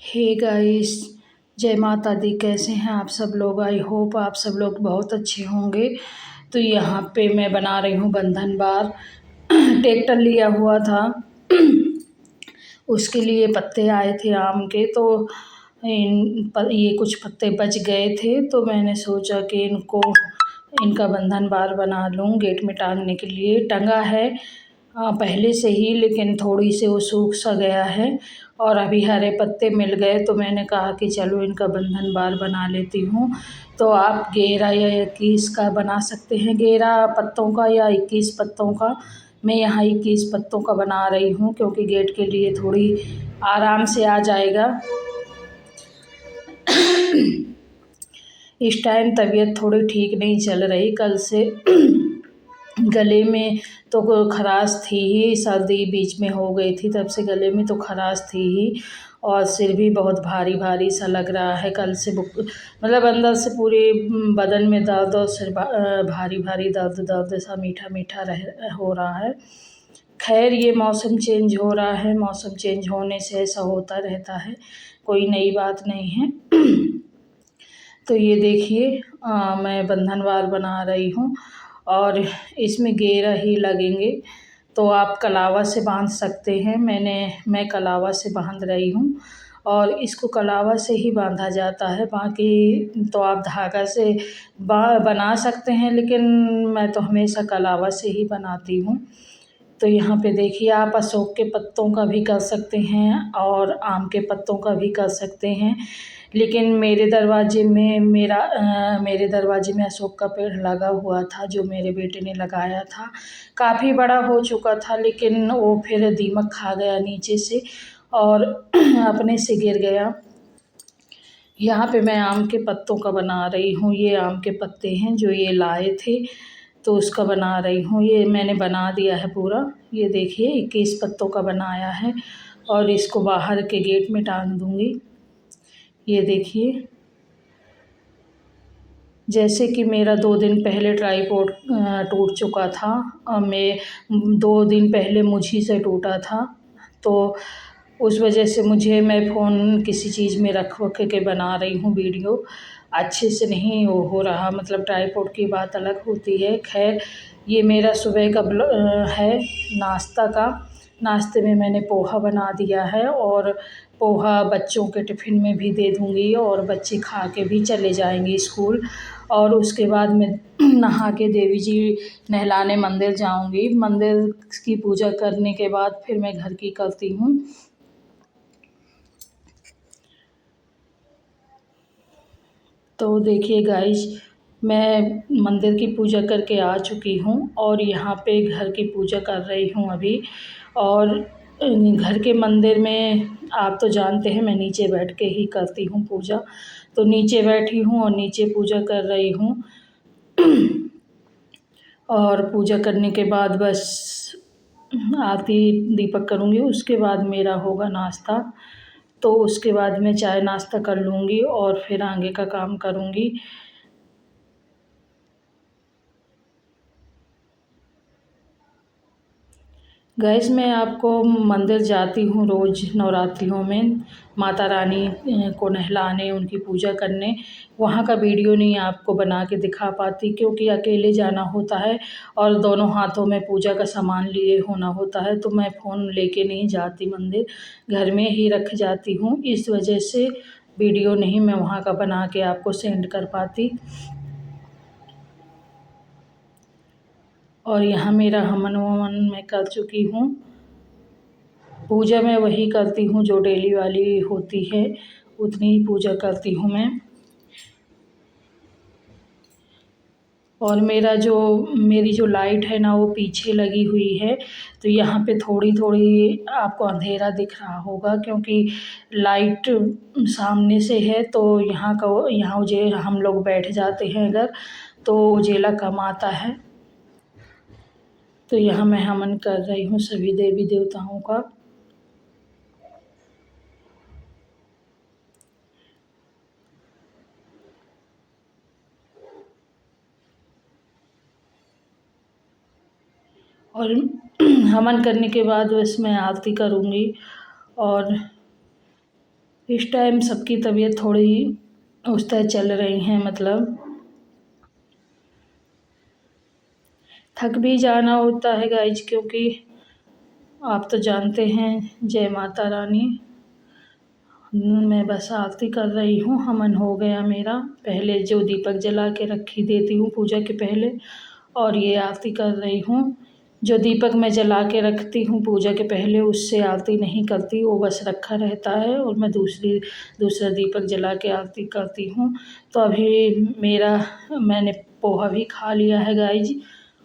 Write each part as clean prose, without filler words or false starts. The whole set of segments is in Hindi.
हे गाइस, जय माता दी। कैसे हैं आप सब लोग? आई होप आप सब लोग बहुत अच्छे होंगे। तो यहाँ पे मैं बना रही हूँ बंधन बार। ट्रैक्टर लिया हुआ था, उसके लिए पत्ते आए थे आम के, तो ये कुछ पत्ते बच गए थे, तो मैंने सोचा कि इनका बंधन बार बना लूँ गेट में टांगने के लिए। टंगा है पहले से ही, लेकिन थोड़ी से वो सूख सा गया है और अभी हरे पत्ते मिल गए, तो मैंने कहा कि चलो इनका बंधन बार बना लेती हूँ। तो आप 11 या 21 का बना सकते हैं, 11 पत्तों का या 21 पत्तों का। मैं यहाँ 21 पत्तों का बना रही हूँ क्योंकि गेट के लिए थोड़ी आराम से आ जाएगा। इस टाइम तबीयत थोड़ी ठीक नहीं चल रही, कल से गले में तो खराश थी ही, सर्दी बीच में हो गई थी, तब से गले में तो खराश थी ही, और सिर भी बहुत भारी भारी सा लग रहा है। कल से मतलब अंदर से पूरे बदन में दर्द और सिर भारी भारी दर्द दर्द सा मीठा मीठा हो रहा है। खैर, ये मौसम चेंज हो रहा है, मौसम चेंज होने से ऐसा होता रहता है, कोई नई बात नहीं है। तो ये देखिए, मैं बंधनवार बना रही हूँ और इसमें 11 ही लगेंगे, तो आप कलावा से बांध सकते हैं। मैं कलावा से बांध रही हूँ और इसको कलावा से ही बांधा जाता है, बाकी तो आप धागा से बना सकते हैं, लेकिन मैं तो हमेशा कलावा से ही बनाती हूँ। तो यहाँ पे देखिए, आप अशोक के पत्तों का भी कर सकते हैं और आम के पत्तों का भी कर सकते हैं, लेकिन मेरे दरवाजे में अशोक का पेड़ लगा हुआ था, जो मेरे बेटे ने लगाया था। काफ़ी बड़ा हो चुका था, लेकिन वो फिर दीमक खा गया नीचे से और अपने से गिर गया। यहाँ पे मैं आम के पत्तों का बना रही हूँ। ये आम के पत्ते हैं जो ये लाए थे, तो उसका बना रही हूँ। ये मैंने बना दिया है पूरा। ये देखिए, 21 पत्तों का बनाया है और इसको बाहर के गेट में टांग दूँगी। ये देखिए, जैसे कि मेरा 2 दिन पहले ट्राईपॉड टूट चुका था, मैं 2 दिन पहले मुझी से टूटा था, तो उस वजह से मैं फ़ोन किसी चीज़ में रख वख के बना रही हूँ वीडियो। अच्छे से नहीं वो हो रहा, मतलब ट्राईपॉड की बात अलग होती है। खैर, ये मेरा सुबह का है नाश्ता का। नाश्ते में मैंने पोहा बना दिया है और पोहा बच्चों के टिफ़िन में भी दे दूँगी और बच्चे खा के भी चले जाएंगे स्कूल। और उसके बाद मैं नहा के देवी जी नहलाने मंदिर जाऊंगी। मंदिर की पूजा करने के बाद फिर मैं घर की करती हूँ। तो देखिए गाइस, मैं मंदिर की पूजा करके आ चुकी हूँ और यहाँ पे घर की पूजा कर रही हूँ अभी। और घर के मंदिर में आप तो जानते हैं, मैं नीचे बैठ के ही करती हूँ पूजा। तो नीचे बैठी हूँ और नीचे पूजा कर रही हूँ। और पूजा करने के बाद बस आरती दीपक करूँगी, उसके बाद मेरा होगा नाश्ता। तो उसके बाद मैं चाय नाश्ता कर लूँगी और फिर आगे का काम करूँगी। गैस मैं आपको मंदिर जाती हूँ रोज़ नवरात्रियों में, माता रानी को नहलाने, उनकी पूजा करने। वहाँ का वीडियो नहीं आपको बना के दिखा पाती, क्योंकि अकेले जाना होता है और दोनों हाथों में पूजा का सामान लिए होना होता है, तो मैं फ़ोन लेके नहीं जाती मंदिर, घर में ही रख जाती हूँ। इस वजह से वीडियो नहीं मैं वहाँ का बना के आपको सेंड कर पाती। और यहाँ मेरा हवन ववन मैं कर चुकी हूँ। पूजा मैं वही करती हूँ जो डेली वाली होती है, उतनी ही पूजा करती हूँ मैं। और मेरी जो लाइट है ना, वो पीछे लगी हुई है, तो यहाँ पे थोड़ी थोड़ी आपको अंधेरा दिख रहा होगा, क्योंकि लाइट सामने से है, तो यहाँ हम लोग बैठ जाते हैं अगर, तो उजेला कम आता है। तो यहाँ मैं हवन कर रही हूँ सभी देवी देवताओं का। और हवन करने के बाद बस मैं आरती करूँगी और इस टाइम सबकी तबीयत थोड़ी उस तरह चल रही है, मतलब थक भी जाना होता है गाइज, क्योंकि आप तो जानते हैं। जय माता रानी। मैं बस आरती कर रही हूँ, हवन हो गया मेरा। पहले जो दीपक जला के रखी देती हूँ पूजा के पहले, और ये आरती कर रही हूँ। जो दीपक मैं जला के रखती हूँ पूजा के पहले, उससे आरती नहीं करती, वो बस रखा रहता है, और मैं दूसरा दीपक जला के आरती करती हूँ। तो अभी मैंने पोहा भी खा लिया है गाइज,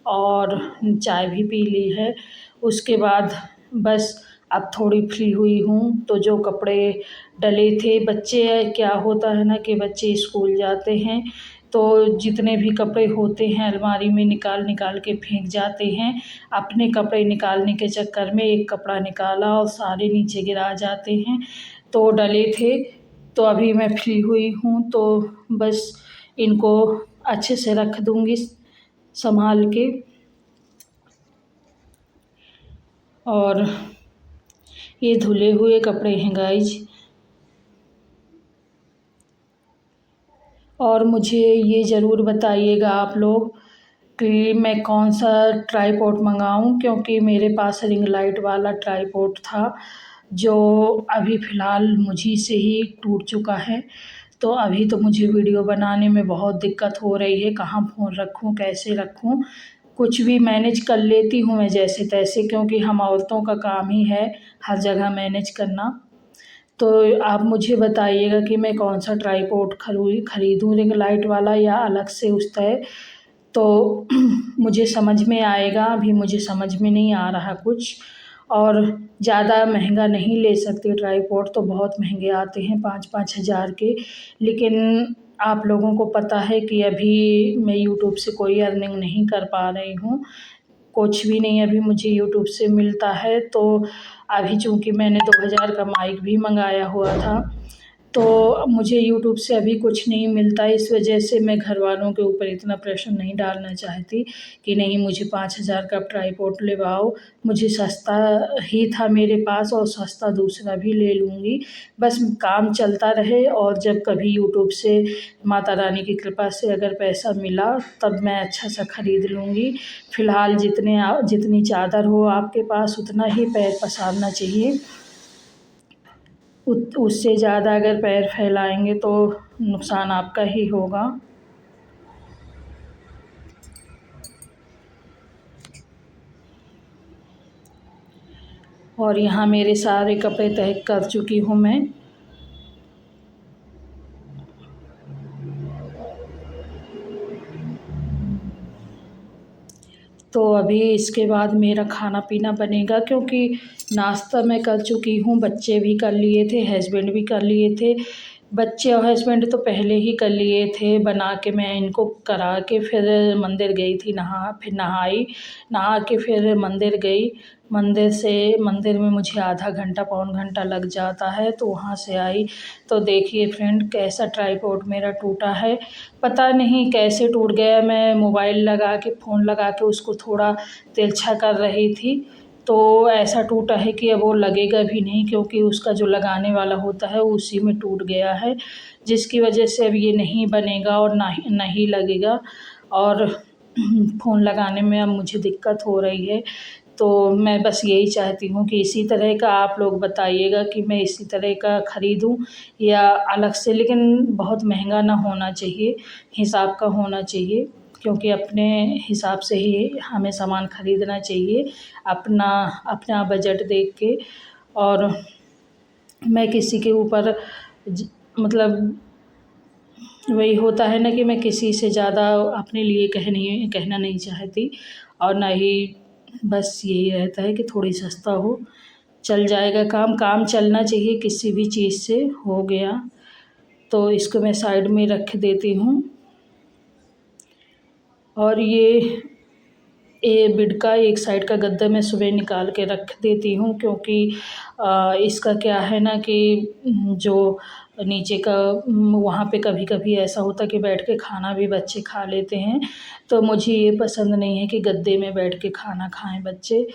और चाय भी पी ली है। उसके बाद बस अब थोड़ी फ्री हुई हूँ, तो जो कपड़े डले थे, बच्चे क्या होता है ना कि बच्चे स्कूल जाते हैं तो जितने भी कपड़े होते हैं अलमारी में निकाल निकाल के फेंक जाते हैं। अपने कपड़े निकालने के चक्कर में एक कपड़ा निकाला और सारे नीचे गिरा जाते हैं, तो डले थे। तो अभी मैं फ्री हुई हूँ, तो बस इनको अच्छे से रख दूँगी संभाल के। और ये धुले हुए कपड़े हैं गाइज। और मुझे ये ज़रूर बताइएगा आप लोग कि मैं कौन सा ट्राईपॉड मंगाऊँ, क्योंकि मेरे पास रिंग लाइट वाला ट्राईपॉड था, जो अभी फ़िलहाल मुझी से ही टूट चुका है। तो अभी तो मुझे वीडियो बनाने में बहुत दिक्कत हो रही है, कहाँ फ़ोन रखूँ, कैसे रखूँ। कुछ भी मैनेज कर लेती हूँ मैं जैसे तैसे, क्योंकि हम औरतों का काम ही है हर जगह मैनेज करना। तो आप मुझे बताइएगा कि मैं कौन सा ट्राईपॉड खरीदूँ, रिंग लाइट वाला या अलग से उस तरह, तो मुझे समझ में आएगा। अभी मुझे समझ में नहीं आ रहा कुछ। और ज़्यादा महंगा नहीं ले सकती, ट्राईपॉड तो बहुत महंगे आते हैं 5-5 हज़ार के। लेकिन आप लोगों को पता है कि अभी मैं यूट्यूब से कोई अर्निंग नहीं कर पा रही हूँ, कुछ भी नहीं अभी मुझे यूट्यूब से मिलता है। तो अभी चूँकि मैंने 2000 का माइक भी मंगाया हुआ था, तो मुझे यूट्यूब से अभी कुछ नहीं मिलता। इस वजह से मैं घर वालों के ऊपर इतना प्रेशर नहीं डालना चाहती कि नहीं मुझे 5000 का ट्राईपॉड दिलवाओ। मुझे सस्ता ही था मेरे पास, और सस्ता दूसरा भी ले लूँगी। बस काम चलता रहे, और जब कभी यूट्यूब से माता रानी की कृपा से अगर पैसा मिला तब मैं अच्छा सा ख़रीद लूँगी। फ़िलहाल जितनी चादर हो आपके पास उतना ही पैर पसारना चाहिए। उससे ज़्यादा अगर पैर फैलाएंगे तो नुकसान आपका ही होगा। और यहाँ मेरे सारे कपड़े तह कर चुकी हूँ मैं। तो अभी इसके बाद मेरा खाना पीना बनेगा, क्योंकि नाश्ता मैं कर चुकी हूँ, बच्चे भी कर लिए थे, हस्बैंड भी कर लिए थे। बच्चे और हस्बैंड तो पहले ही कर लिए थे बना के, मैं इनको करा के फिर मंदिर गई थी, फिर नहा के फिर मंदिर गई। मंदिर में मुझे आधा घंटा पौन घंटा लग जाता है। तो वहाँ से आई तो देखिए फ्रेंड कैसा ट्राईपॉड मेरा टूटा है। पता नहीं कैसे टूट गया। मैं फ़ोन लगा के उसको थोड़ा तिरछा कर रही थी, तो ऐसा टूटा है कि अब वो लगेगा भी नहीं, क्योंकि उसका जो लगाने वाला होता है उसी में टूट गया है, जिसकी वजह से अब ये नहीं बनेगा और नहीं लगेगा। और फ़ोन लगाने में अब मुझे दिक्कत हो रही है। तो मैं बस यही चाहती हूँ कि इसी तरह का आप लोग बताइएगा कि मैं इसी तरह का ख़रीदूँ या अलग से, लेकिन बहुत महंगा ना होना चाहिए, हिसाब का होना चाहिए, क्योंकि अपने हिसाब से ही हमें सामान ख़रीदना चाहिए, अपना बजट देख के। और मैं किसी के ऊपर मतलब वही होता है ना कि मैं किसी से ज़्यादा अपने लिए कहना नहीं चाहती, और ना ही बस यही रहता है कि थोड़ी सस्ता हो, चल जाएगा काम चलना चाहिए, किसी भी चीज़ से हो गया। तो इसको मैं साइड में रख देती हूँ। और ये बेड का एक साइड का गद्दा मैं सुबह निकाल के रख देती हूँ, क्योंकि इसका क्या है ना कि जो नीचे का वहाँ पे कभी कभी ऐसा होता है कि बैठ के खाना भी बच्चे खा लेते हैं, तो मुझे ये पसंद नहीं है कि गद्दे में बैठ के खाना खाएं बच्चे।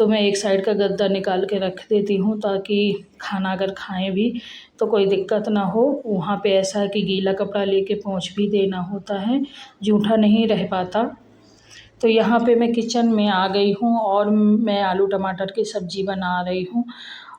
तो मैं एक साइड का गद्दा निकाल के रख देती हूँ ताकि खाना अगर खाएं भी तो कोई दिक्कत ना हो। वहाँ पे ऐसा है कि गीला कपड़ा लेके पोंछ भी देना होता है, जूठा नहीं रह पाता। तो यहाँ पे मैं किचन में आ गई हूँ और मैं आलू टमाटर की सब्ज़ी बना रही हूँ।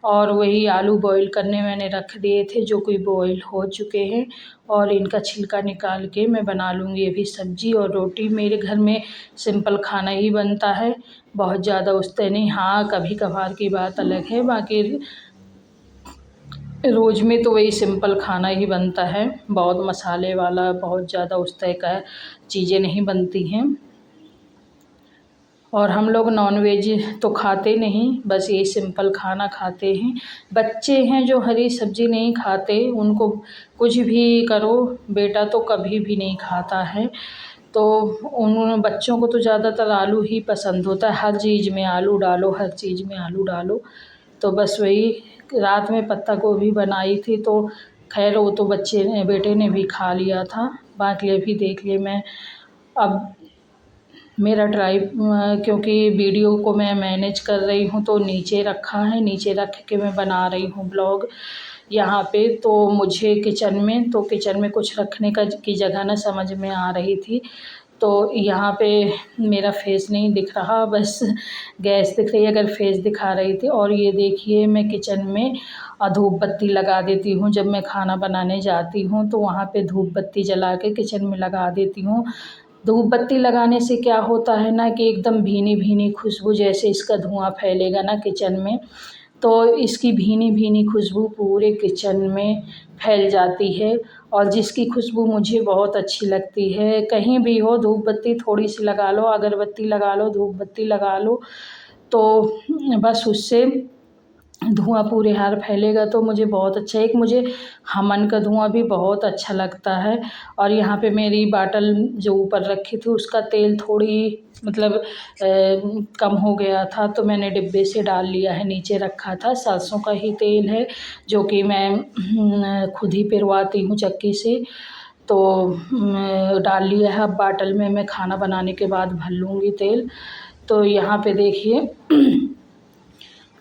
और वही आलू बॉईल करने मैंने रख दिए थे जो कि बॉईल हो चुके हैं, और इनका छिलका निकाल के मैं बना लूँगी अभी सब्ज़ी और रोटी। मेरे घर में सिंपल खाना ही बनता है, बहुत ज़्यादा उसते नहीं। हाँ, कभी कभार की बात अलग है, बाकी रोज़ में तो वही सिंपल खाना ही बनता है। बहुत मसाले वाला, बहुत ज़्यादा उस तरह का चीज़ें नहीं बनती हैं। और हम लोग नॉनवेज तो खाते नहीं, बस ये सिंपल खाना खाते हैं। बच्चे हैं जो हरी सब्ज़ी नहीं खाते, उनको कुछ भी करो, बेटा तो कभी भी नहीं खाता है। तो उन बच्चों को तो ज़्यादातर आलू ही पसंद होता है, हर चीज़ में आलू डालो, हर चीज़ में आलू डालो। तो बस वही रात में पत्ता गोभी बनाई थी, तो खैर वो तो बच्चे ने, बेटे ने भी खा लिया था। बाकी अभी देख लिए मैं अब मेरा क्योंकि वीडियो को मैं मैनेज कर रही हूँ तो नीचे रखा है, नीचे रख के मैं बना रही हूँ ब्लॉग यहाँ पे। तो मुझे किचन में कुछ रखने की जगह ना समझ में आ रही थी। तो यहाँ पे मेरा फेस नहीं दिख रहा, बस गैस दिख रही है, अगर फेस दिखा रही थी। और ये देखिए मैं किचन में धूप बत्ती लगा देती हूँ। जब मैं खाना बनाने जाती हूँ तो वहाँ पे धूप बत्ती जला के किचन में लगा देती हूँ। धूप बत्ती लगाने से क्या होता है ना कि एकदम भीनी भीनी खुशबू, जैसे इसका धुआं फैलेगा ना किचन में, तो इसकी भीनी भीनी खुशबू पूरे किचन में फैल जाती है। और जिसकी खुशबू मुझे बहुत अच्छी लगती है, कहीं भी हो धूप बत्ती थोड़ी सी लगा लो, अगरबत्ती लगा लो, धूप बत्ती लगा लो, तो बस उससे धुआं पूरे हार फैलेगा तो मुझे बहुत अच्छा है। एक मुझे हमन का धुआं भी बहुत अच्छा लगता है। और यहाँ पे मेरी बाटल जो ऊपर रखी थी उसका तेल थोड़ी मतलब कम हो गया था, तो मैंने डिब्बे से डाल लिया है, नीचे रखा था। सरसों का ही तेल है जो कि मैं खुद ही पिरवाती हूँ चक्की से। तो डाल लिया है, अब बाटल में मैं खाना बनाने के बाद भर लूँगी तेल। तो यहाँ पे देखिए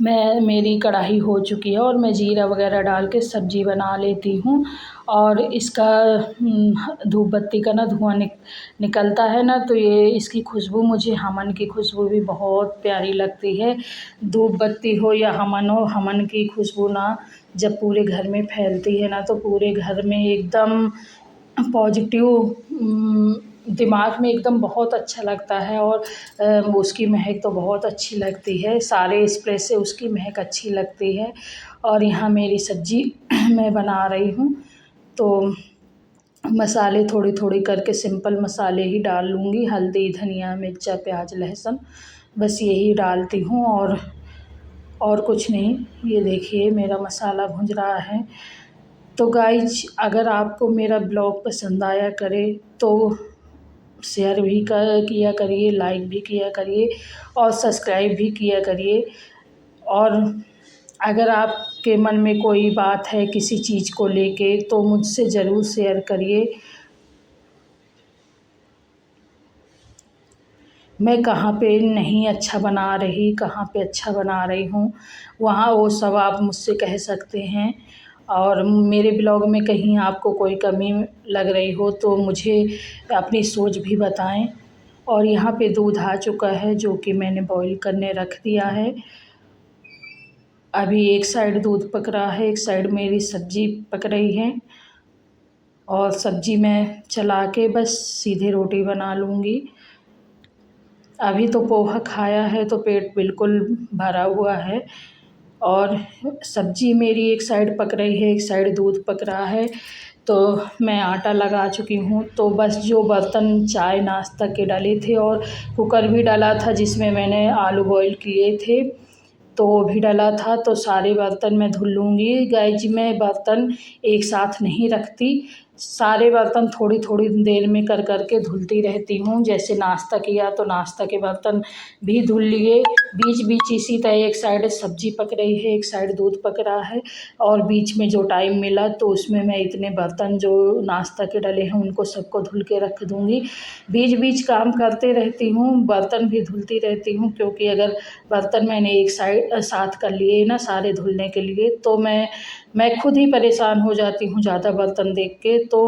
मेरी कढ़ाई हो चुकी है और मैं जीरा वगैरह डाल के सब्ज़ी बना लेती हूँ। और इसका धूप बत्ती का ना धुआं निकलता है ना, तो ये इसकी खुशबू, मुझे हमन की खुशबू भी बहुत प्यारी लगती है। धूप बत्ती हो या हमन हो, हमन की खुशबू ना जब पूरे घर में फैलती है ना, तो पूरे घर में एकदम पॉजिटिव दिमाग में एकदम बहुत अच्छा लगता है। और उसकी महक तो बहुत अच्छी लगती है, सारे स्प्रे से उसकी महक अच्छी लगती है। और यहाँ मेरी सब्ज़ी मैं बना रही हूँ, तो मसाले थोड़ी थोड़ी करके सिंपल मसाले ही डाल लूँगी, हल्दी, धनिया, मिर्चा, प्याज, लहसुन, बस यही डालती हूँ और कुछ नहीं। ये देखिए मेरा मसाला भुन रहा है। तो गाइज, अगर आपको मेरा ब्लॉग पसंद आया करे तो शेयर भी किया करिए, लाइक भी किया करिए और सब्सक्राइब भी किया करिए। और अगर आपके मन में कोई बात है किसी चीज़ को लेके तो मुझसे ज़रूर शेयर करिए। मैं कहाँ पे नहीं अच्छा बना रही, कहाँ पे अच्छा बना रही हूँ, वहाँ वो सब आप मुझसे कह सकते हैं। और मेरे ब्लॉग में कहीं आपको कोई कमी लग रही हो तो मुझे अपनी सोच भी बताएं। और यहाँ पे दूध आ चुका है जो कि मैंने बॉईल करने रख दिया है। अभी एक साइड दूध पक रहा है, एक साइड मेरी सब्ज़ी पक रही है। और सब्ज़ी मैं चला के बस सीधे रोटी बना लूँगी। अभी तो पोहा खाया है तो पेट बिल्कुल भरा हुआ है। और सब्ज़ी मेरी एक साइड पक रही है, एक साइड दूध पक रहा है। तो मैं आटा लगा चुकी हूँ, तो बस जो बर्तन चाय नाश्ता के डाले थे और कुकर भी डाला था जिसमें मैंने आलू बॉईल किए थे, तो वो भी डाला था, तो सारे बर्तन मैं धुल लूँगी। गाइज, मैं बर्तन एक साथ नहीं रखती, सारे बर्तन थोड़ी थोड़ी देर में कर के धुलती रहती हूँ। जैसे नाश्ता किया तो नाश्ता के बर्तन भी धुल लिए। बीच बीच इसी तरह एक साइड सब्जी पक रही है, एक साइड दूध पक रहा है, और बीच में जो टाइम मिला तो उसमें मैं इतने बर्तन जो नाश्ता के डले हैं उनको सबको धुल के रख दूँगी। बीच बीच काम करते रहती हूँ, बर्तन भी धुलती रहती हूँ, क्योंकि अगर बर्तन मैंने एक साइड साथ कर लिए ना सारे धुलने के लिए तो मैं खुद ही परेशान हो जाती हूँ ज़्यादा बर्तन देख के। तो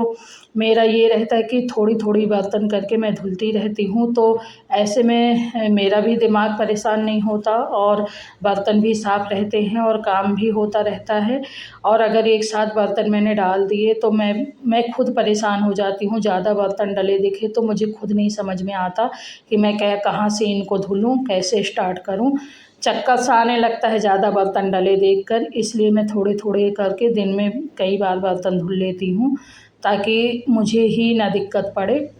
मेरा ये रहता है कि थोड़ी थोड़ी बर्तन करके मैं धुलती रहती हूँ, तो ऐसे में मेरा भी दिमाग परेशान नहीं होता और बर्तन भी साफ़ रहते हैं और काम भी होता रहता है। और अगर एक साथ बर्तन मैंने डाल दिए तो मैं खुद परेशान हो जाती हूँ। ज़्यादा बर्तन डले दिखे तो मुझे खुद नहीं समझ में आता कि मैं कहाँ से इनको धुलूँ, कैसे स्टार्ट करूँ। चक्कर सा आने लगता है ज़्यादा बर्तन डले देखकर, इसलिए मैं थोड़े थोड़े करके दिन में कई बार बर्तन धुल लेती हूँ, ताकि मुझे ही ना दिक्कत पड़े,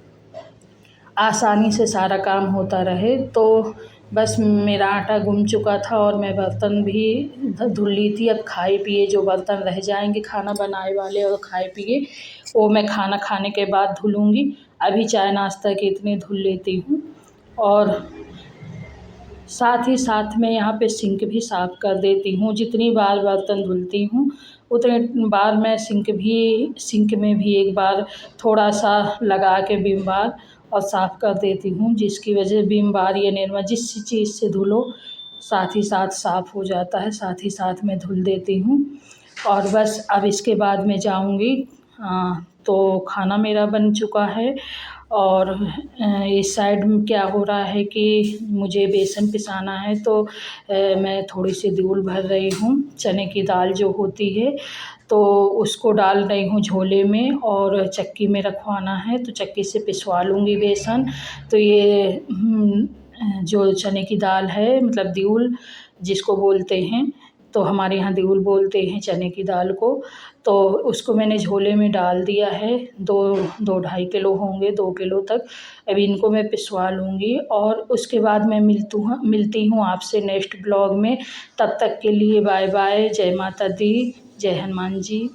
आसानी से सारा काम होता रहे। तो बस मेरा आटा गुम चुका था और मैं बर्तन भी धुल ली थी। अब खाए पिए जो बर्तन रह जाएंगे खाना बनाए वाले और खाए पिए, वो मैं खाना खाने के बाद धुलूँगी। अभी चाय नाश्ता के इतने धुल लेती हूँ, और साथ ही साथ मैं यहाँ पे सिंक भी साफ़ कर देती हूँ। जितनी बार बर्तन धुलती हूँ उतने बार मैं सिंक में भी एक बार थोड़ा सा लगा के विम बार और साफ़ कर देती हूँ, जिसकी वजह विम बार या निरमा जिस चीज़ से धुलो साथ ही साथ साफ़ हो जाता है। साथ ही साथ मैं धुल देती हूँ। और बस अब इसके बाद मैं जाऊँगी, तो खाना मेरा बन चुका है। और इस साइड में क्या हो रहा है कि मुझे बेसन पिसाना है, तो मैं थोड़ी सी दूल भर रही हूँ। चने की दाल जो होती है तो उसको डाल रही हूँ झोले में और चक्की में रखवाना है, तो चक्की से पिसवा लूँगी बेसन। तो ये जो चने की दाल है मतलब दूल जिसको बोलते हैं, तो हमारे यहाँ दूल बोलते हैं चने की दाल को। तो उसको मैंने झोले में डाल दिया है। 2 ढाई किलो होंगे, 2 किलो तक। अभी इनको मैं पिसवा लूँगी और उसके बाद मैं मिलती हूँ आपसे नेक्स्ट ब्लॉग में। तब तक के लिए बाय बाय। जय माता दी, जय हनुमान जी।